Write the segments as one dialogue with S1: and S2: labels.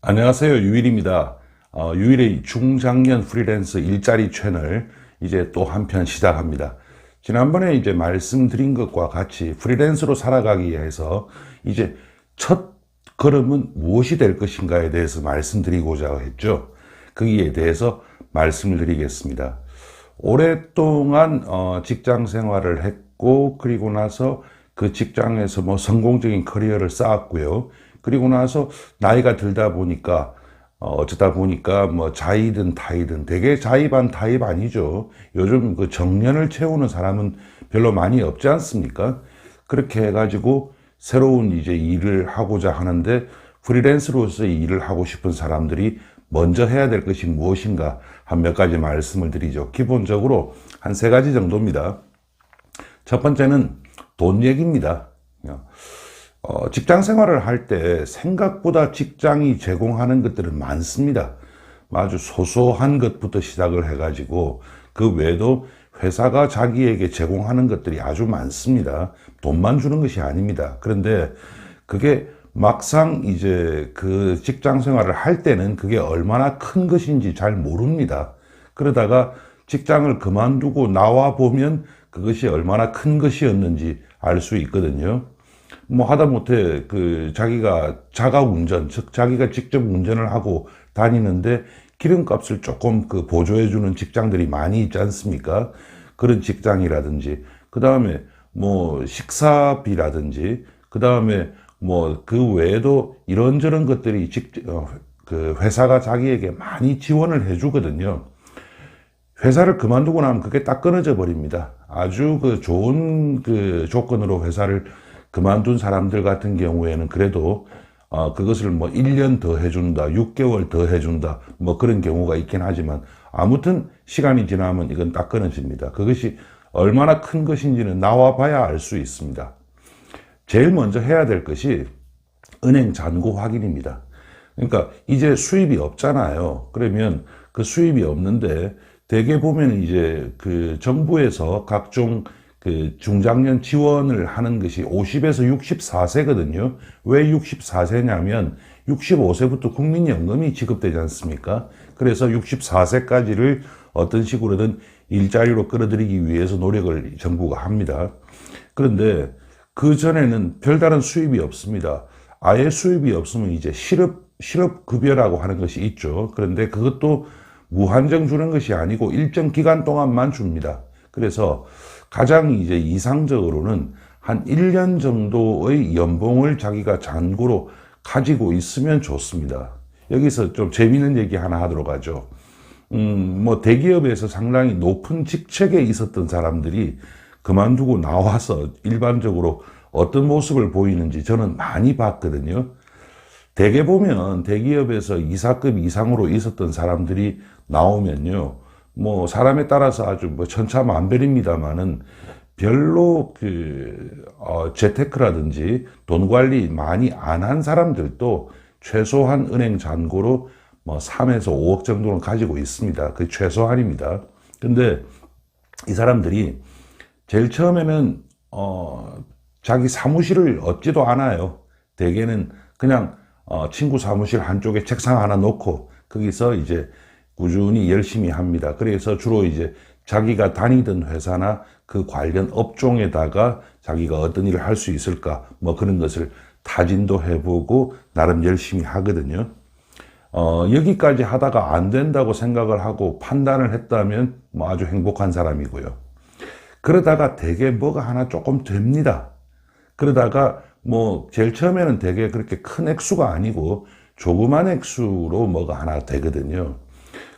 S1: 안녕하세요. 유일입니다. 유일의 중장년 프리랜서 일자리 채널 이제 또 한 편 시작합니다. 지난번에 이제 말씀드린 것과 같이 프리랜서로 살아가기 위해서 이제 첫 걸음은 무엇이 될 것인가에 대해서 말씀드리고자 했죠. 거기에 대해서 말씀을 드리겠습니다. 오랫동안 직장 생활을 했고, 그리고 나서 그 직장에서 뭐 성공적인 커리어를 쌓았고요. 그리고 나서 나이가 들다 보니까 어쩌다 보니까 뭐 자이든 타이든, 되게 자의 반 타의 반이죠. 요즘 그 정년을 채우는 사람은 별로 많이 없지 않습니까? 그렇게 해가지고 새로운 이제 일을 하고자 하는데, 프리랜서로서 일을 하고 싶은 사람들이 먼저 해야 될 것이 무엇인가 한 몇 가지 말씀을 드리죠. 기본적으로 한 세 가지 정도입니다. 첫 번째는 돈 얘기입니다. 직장 생활을 할 때 생각보다 직장이 제공하는 것들은 많습니다. 아주 소소한 것부터 시작을 해가지고 그 외에도 회사가 자기에게 제공하는 것들이 아주 많습니다. 돈만 주는 것이 아닙니다. 그런데 그게 막상 이제 그 직장 생활을 할 때는 그게 얼마나 큰 것인지 잘 모릅니다. 그러다가 직장을 그만두고 나와 보면 그것이 얼마나 큰 것이었는지 알 수 있거든요. 뭐 하다못해 그 자기가 자가 운전, 즉 자기가 직접 운전을 하고 다니는데 기름값을 조금 그 보조해주는 직장들이 많이 있지 않습니까? 그런 직장이라든지, 그 다음에 뭐 식사비라든지, 그 다음에 뭐 그 외에도 이런저런 것들이 그 회사가 자기에게 많이 지원을 해주거든요. 회사를 그만두고 나면 그게 딱 끊어져 버립니다. 아주 그 좋은 그 조건으로 회사를 그만둔 사람들 같은 경우에는 그래도 그것을 뭐 1년 더 해준다, 6개월 더 해준다, 뭐 그런 경우가 있긴 하지만, 아무튼 시간이 지나면 이건 딱 끊어집니다. 그것이 얼마나 큰 것인지는 나와 봐야 알 수 있습니다. 제일 먼저 해야 될 것이 은행 잔고 확인입니다. 그러니까 이제 수입이 없잖아요. 그러면 그 수입이 없는데 대개 보면 이제 그 정부에서 각종 그 중장년 지원을 하는 것이 50에서 64세거든요. 왜 64세냐면 65세부터 국민연금이 지급되지 않습니까? 그래서 64세까지를 어떤 식으로든 일자리로 끌어들이기 위해서 노력을 정부가 합니다. 그런데 그 전에는 별다른 수입이 없습니다. 아예 수입이 없으면 이제 실업급여라고 하는 것이 있죠. 그런데 그것도 무한정 주는 것이 아니고 일정 기간 동안만 줍니다. 그래서 가장 이제 이상적으로는 한 1년 정도의 연봉을 자기가 잔고로 가지고 있으면 좋습니다. 여기서 좀 재미있는 얘기 하나 하도록 하죠. 뭐 대기업에서 상당히 높은 직책에 있었던 사람들이 그만두고 나와서 일반적으로 어떤 모습을 보이는지 저는 많이 봤거든요. 대개 보면 대기업에서 이사급 이상으로 있었던 사람들이 나오면요, 뭐 사람에 따라서 아주 뭐 천차만별입니다만은 별로 재테크라든지 돈 관리 많이 안 한 사람들도 최소한 은행 잔고로 뭐 3에서 5억 정도는 가지고 있습니다. 그 최소한입니다. 근데 이 사람들이 제일 처음에는 자기 사무실을 얻지도 않아요. 대개는 그냥 친구 사무실 한쪽에 책상 하나 놓고 거기서 이제 꾸준히 열심히 합니다. 그래서 주로 이제 자기가 다니던 회사나 그 관련 업종에다가 자기가 어떤 일을 할 수 있을까, 뭐 그런 것을 타진도 해보고 나름 열심히 하거든요. 여기까지 하다가 안 된다고 생각을 하고 판단을 했다면 뭐 아주 행복한 사람이고요. 그러다가 대개 뭐가 하나 조금 됩니다. 그러다가 뭐 제일 처음에는 되게 그렇게 큰 액수가 아니고 조그만 액수로 뭐가 하나 되거든요.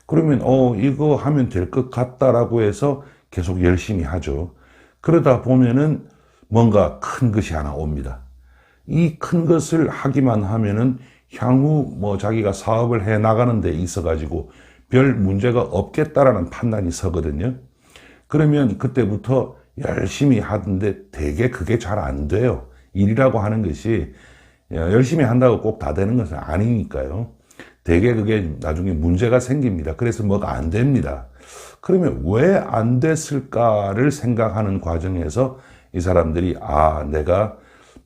S1: 그러면 이거 하면 될 것 같다라고 해서 계속 열심히 하죠. 그러다 보면은 뭔가 큰 것이 하나 옵니다. 이 큰 것을 하기만 하면은 향후 뭐 자기가 사업을 해 나가는 데 있어 가지고 별 문제가 없겠다라는 판단이 서거든요. 그러면 그때부터 열심히 하던데 대개 그게 잘 안 돼요. 일이라고 하는 것이 열심히 한다고 꼭 다 되는 것은 아니니까요. 대개 그게 나중에 문제가 생깁니다. 그래서 뭐가 안 됩니다. 그러면 왜 안 됐을까를 생각하는 과정에서 이 사람들이 내가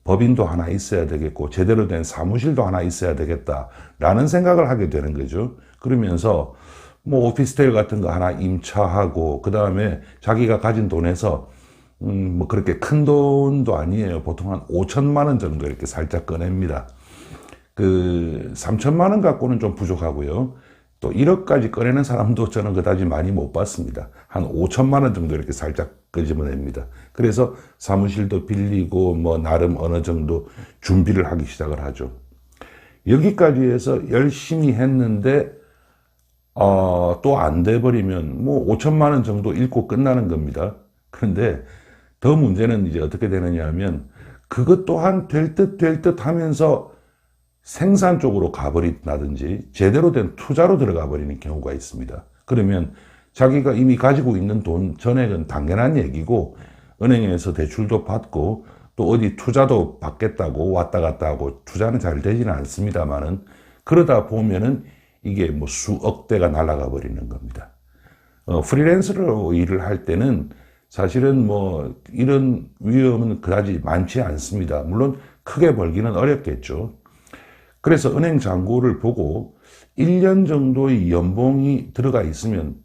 S1: 법인도 하나 있어야 되겠고 제대로 된 사무실도 하나 있어야 되겠다라는 생각을 하게 되는 거죠. 그러면서 뭐 오피스텔 같은 거 하나 임차하고 그 다음에 자기가 가진 돈에서 뭐 그렇게 큰 돈도 아니에요. 보통 한 5천만 원 정도 이렇게 살짝 꺼냅니다. 그 3천만 원 갖고는 좀 부족하고요. 또 1억까지 꺼내는 사람도 저는 그다지 많이 못 봤습니다. 한 5천만 원 정도 이렇게 살짝 끄집어냅니다. 그래서 사무실도 빌리고 뭐 나름 어느 정도 준비를 하기 시작을 하죠. 여기까지 해서 열심히 했는데 또 안 돼버리면 뭐 5천만 원 정도 잃고 끝나는 겁니다. 그런데 더 문제는 이제 어떻게 되느냐 하면 그것 또한 될 듯 하면서 생산 쪽으로 가버린다든지 제대로 된 투자로 들어가 버리는 경우가 있습니다. 그러면 자기가 이미 가지고 있는 돈 전액은 당연한 얘기고 은행에서 대출도 받고 또 어디 투자도 받겠다고 왔다 갔다 하고 투자는 잘 되지는 않습니다만은 그러다 보면은 이게 뭐 수억 대가 날아가 버리는 겁니다. 프리랜서로 일을 할 때는 사실은 뭐 이런 위험은 그다지 많지 않습니다. 물론 크게 벌기는 어렵겠죠. 그래서 은행 잔고를 보고 1년 정도의 연봉이 들어가 있으면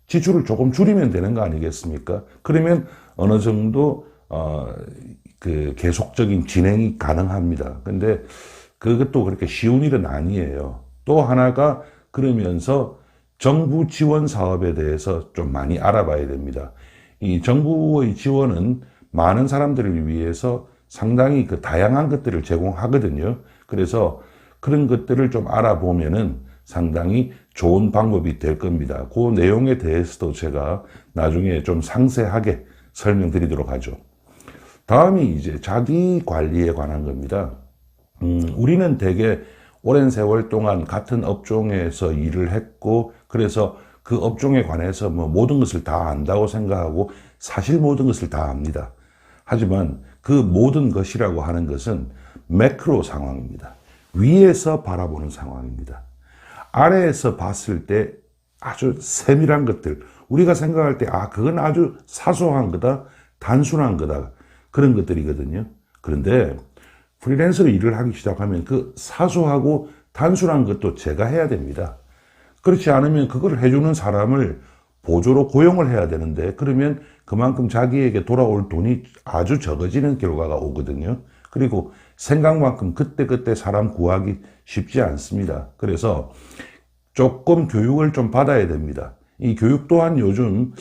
S1: 지출을 조금 줄이면 되는 거 아니겠습니까? 그러면 어느 정도 그 계속적인 진행이 가능합니다. 근데 그것도 그렇게 쉬운 일은 아니에요. 또 하나가 그러면서 정부 지원 사업에 대해서 좀 많이 알아봐야 됩니다. 이 정부의 지원은 많은 사람들을 위해서 상당히 그 다양한 것들을 제공하거든요. 그래서 그런 것들을 좀 알아보면은 상당히 좋은 방법이 될 겁니다. 그 내용에 대해서도 제가 나중에 좀 상세하게 설명드리도록 하죠. 다음이 이제 자기 관리에 관한 겁니다. 우리는 되게 오랜 세월 동안 같은 업종에서 일을 했고 그래서 그 업종에 관해서 뭐 모든 것을 다 안다고 생각하고 사실 모든 것을 다 압니다. 하지만 그 모든 것이라고 하는 것은 매크로 상황입니다. 위에서 바라보는 상황입니다. 아래에서 봤을 때 아주 세밀한 것들, 우리가 생각할 때 그건 아주 사소한 거다, 단순한 거다, 그런 것들이거든요. 그런데 프리랜서로 일을 하기 시작하면 그 사소하고 단순한 것도 제가 해야 됩니다. 그렇지 않으면 그걸 해주는 사람을 보조로 고용을 해야 되는데 그러면 그만큼 자기에게 돌아올 돈이 아주 적어지는 결과가 오거든요. 그리고 생각만큼 그때그때 사람 구하기 쉽지 않습니다. 그래서 조금 교육을 좀 받아야 됩니다. 이 교육 또한 요즘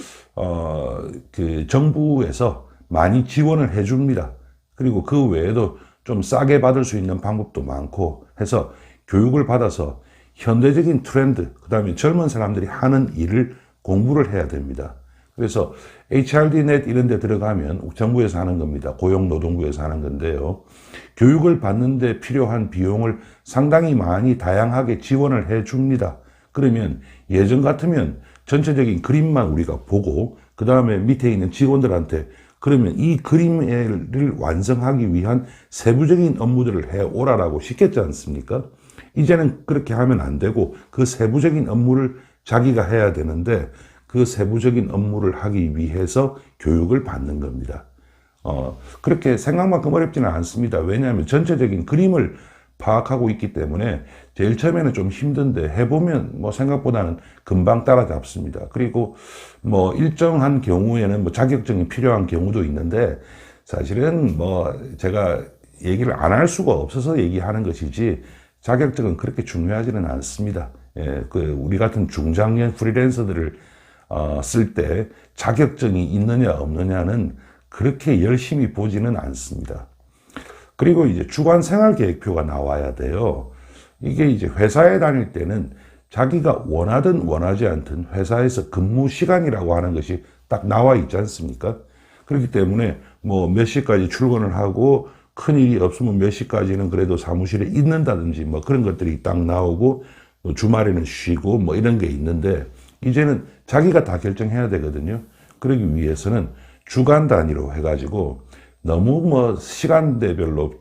S1: 그 정부에서 많이 지원을 해줍니다. 그리고 그 외에도 좀 싸게 받을 수 있는 방법도 많고 해서 교육을 받아서 현대적인 트렌드, 그 다음에 젊은 사람들이 하는 일을 공부를 해야 됩니다. 그래서 HRDnet 이런 데 들어가면 정부에서 하는 겁니다. 고용노동부에서 하는 건데요. 교육을 받는데 필요한 비용을 상당히 많이 다양하게 지원을 해 줍니다. 그러면 예전 같으면 전체적인 그림만 우리가 보고 그 다음에 밑에 있는 직원들한테 그러면 이 그림을 완성하기 위한 세부적인 업무들을 해오라라고 시켰지 않습니까? 이제는 그렇게 하면 안 되고 그 세부적인 업무를 자기가 해야 되는데 그 세부적인 업무를 하기 위해서 교육을 받는 겁니다. 그렇게 생각만큼 어렵지는 않습니다. 왜냐하면 전체적인 그림을 파악하고 있기 때문에 제일 처음에는 좀 힘든데 해보면 뭐 생각보다는 금방 따라잡습니다. 그리고 뭐 일정한 경우에는 뭐 자격증이 필요한 경우도 있는데 사실은 뭐 제가 얘기를 안 할 수가 없어서 얘기하는 것이지 자격증은 그렇게 중요하지는 않습니다. 예, 우리 같은 중장년 프리랜서들을 쓸 때 자격증이 있느냐 없느냐는 그렇게 열심히 보지는 않습니다. 그리고 이제 주간 생활 계획표가 나와야 돼요. 이게 이제 회사에 다닐 때는 자기가 원하든 원하지 않든 회사에서 근무 시간이라고 하는 것이 딱 나와 있지 않습니까? 그렇기 때문에 뭐 몇 시까지 출근을 하고 큰 일이 없으면 몇 시까지는 그래도 사무실에 있는다든지 뭐 그런 것들이 딱 나오고 또 주말에는 쉬고 뭐 이런 게 있는데 이제는 자기가 다 결정해야 되거든요. 그러기 위해서는 주간 단위로 해가지고 너무 뭐 시간별로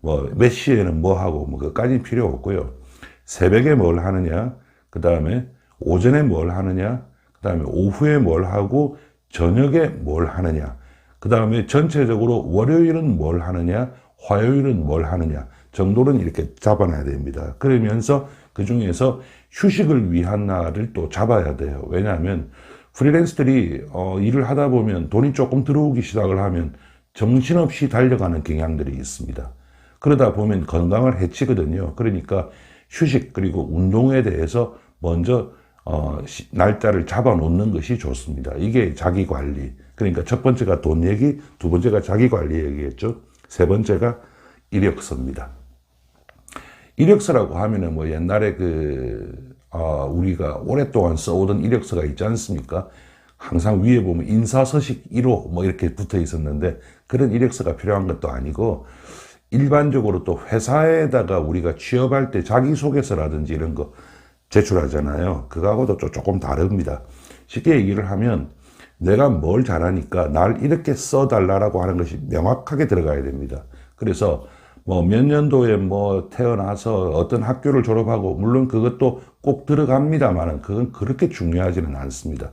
S1: 뭐 몇 시에는 뭐 하고 뭐 그까지는 필요 없고요. 새벽에 뭘 하느냐, 그 다음에 오전에 뭘 하느냐, 그 다음에 오후에 뭘 하고 저녁에 뭘 하느냐. 그 다음에 전체적으로 월요일은 뭘 하느냐, 화요일은 뭘 하느냐 정도는 이렇게 잡아놔야 됩니다. 그러면서 그 중에서 휴식을 위한 날을 또 잡아야 돼요. 왜냐하면 프리랜서들이 일을 하다 보면 돈이 조금 들어오기 시작을 하면 정신없이 달려가는 경향들이 있습니다. 그러다 보면 건강을 해치거든요. 그러니까 휴식 그리고 운동에 대해서 먼저 날짜를 잡아 놓는 것이 좋습니다. 이게 자기 관리. 그러니까 첫 번째가 돈 얘기, 두 번째가 자기 관리 얘기겠죠. 세 번째가 이력서입니다. 이력서라고 하면은 뭐 옛날에 우리가 오랫동안 써오던 이력서가 있지 않습니까? 항상 위에 보면 인사서식 1호 뭐 이렇게 붙어 있었는데 그런 이력서가 필요한 것도 아니고 일반적으로 또 회사에다가 우리가 취업할 때 자기소개서라든지 이런 거 제출하잖아요. 그거하고도 조금 다릅니다. 쉽게 얘기를 하면 내가 뭘 잘하니까 날 이렇게 써달라고 하는 것이 명확하게 들어가야 됩니다. 그래서 뭐 몇 년도에 뭐 태어나서 어떤 학교를 졸업하고 물론 그것도 꼭 들어갑니다만은 그건 그렇게 중요하지는 않습니다.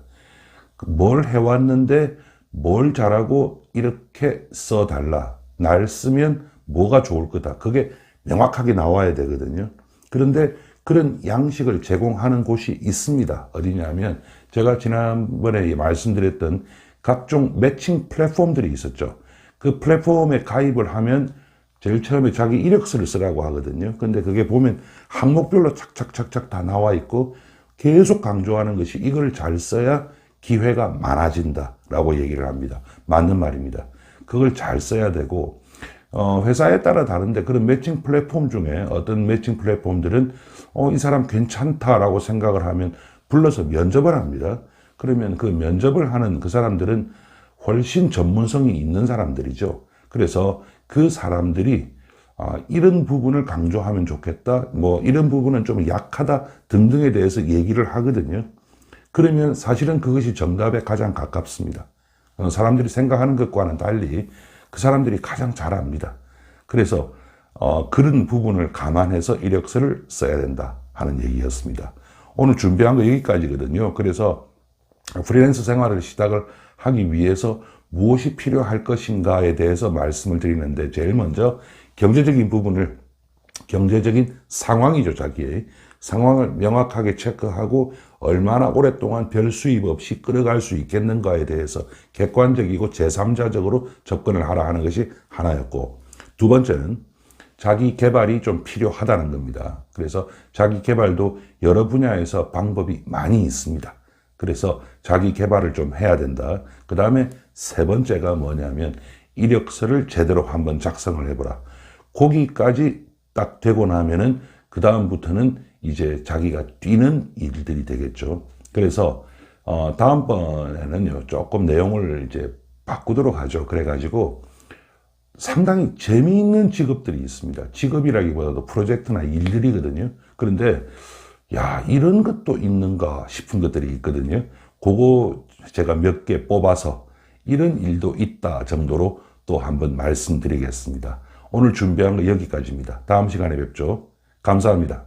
S1: 뭘 해왔는데 뭘 잘하고 이렇게 써달라. 날 쓰면 뭐가 좋을 거다. 그게 명확하게 나와야 되거든요. 그런데 그런 양식을 제공하는 곳이 있습니다. 어디냐면 제가 지난번에 말씀드렸던 각종 매칭 플랫폼들이 있었죠. 그 플랫폼에 가입을 하면 제일 처음에 자기 이력서를 쓰라고 하거든요. 근데 그게 보면 항목별로 착착착착 다 나와 있고 계속 강조하는 것이 이걸 잘 써야 기회가 많아진다라고 얘기를 합니다. 맞는 말입니다. 그걸 잘 써야 되고 회사에 따라 다른데 그런 매칭 플랫폼 중에 어떤 매칭 플랫폼들은 이 사람 괜찮다라고 생각을 하면 불러서 면접을 합니다. 그러면 그 면접을 하는 그 사람들은 훨씬 전문성이 있는 사람들이죠. 그래서 그 사람들이 이런 부분을 강조하면 좋겠다, 뭐 이런 부분은 좀 약하다 등등에 대해서 얘기를 하거든요. 그러면 사실은 그것이 정답에 가장 가깝습니다. 사람들이 생각하는 것과는 달리 그 사람들이 가장 잘 압니다. 그래서 그런 부분을 감안해서 이력서를 써야 된다 하는 얘기였습니다. 오늘 준비한 거 여기까지거든요. 그래서 프리랜서 생활을 시작을 하기 위해서 무엇이 필요할 것인가에 대해서 말씀을 드리는데 제일 먼저 경제적인 부분을 경제적인 상황이죠. 자기의 상황을 명확하게 체크하고 얼마나 오랫동안 별 수입 없이 끌어갈 수 있겠는가에 대해서 객관적이고 제3자적으로 접근을 하라 하는 것이 하나였고, 두 번째는 자기 개발이 좀 필요하다는 겁니다. 그래서 자기 개발도 여러 분야에서 방법이 많이 있습니다. 그래서 자기 개발을 좀 해야 된다. 그 다음에 세 번째가 뭐냐면 이력서를 제대로 한번 작성을 해보라. 거기까지 딱 되고 나면은 그 다음부터는 이제 자기가 뛰는 일들이 되겠죠. 그래서 다음번에는요 조금 내용을 이제 바꾸도록 하죠. 그래가지고 상당히 재미있는 직업들이 있습니다. 직업이라기보다도 프로젝트나 일들이거든요. 그런데 야, 이런 것도 있는가 싶은 것들이 있거든요. 그거 제가 몇 개 뽑아서 이런 일도 있다 정도로 또 한번 말씀드리겠습니다. 오늘 준비한 거 여기까지입니다. 다음 시간에 뵙죠. 감사합니다.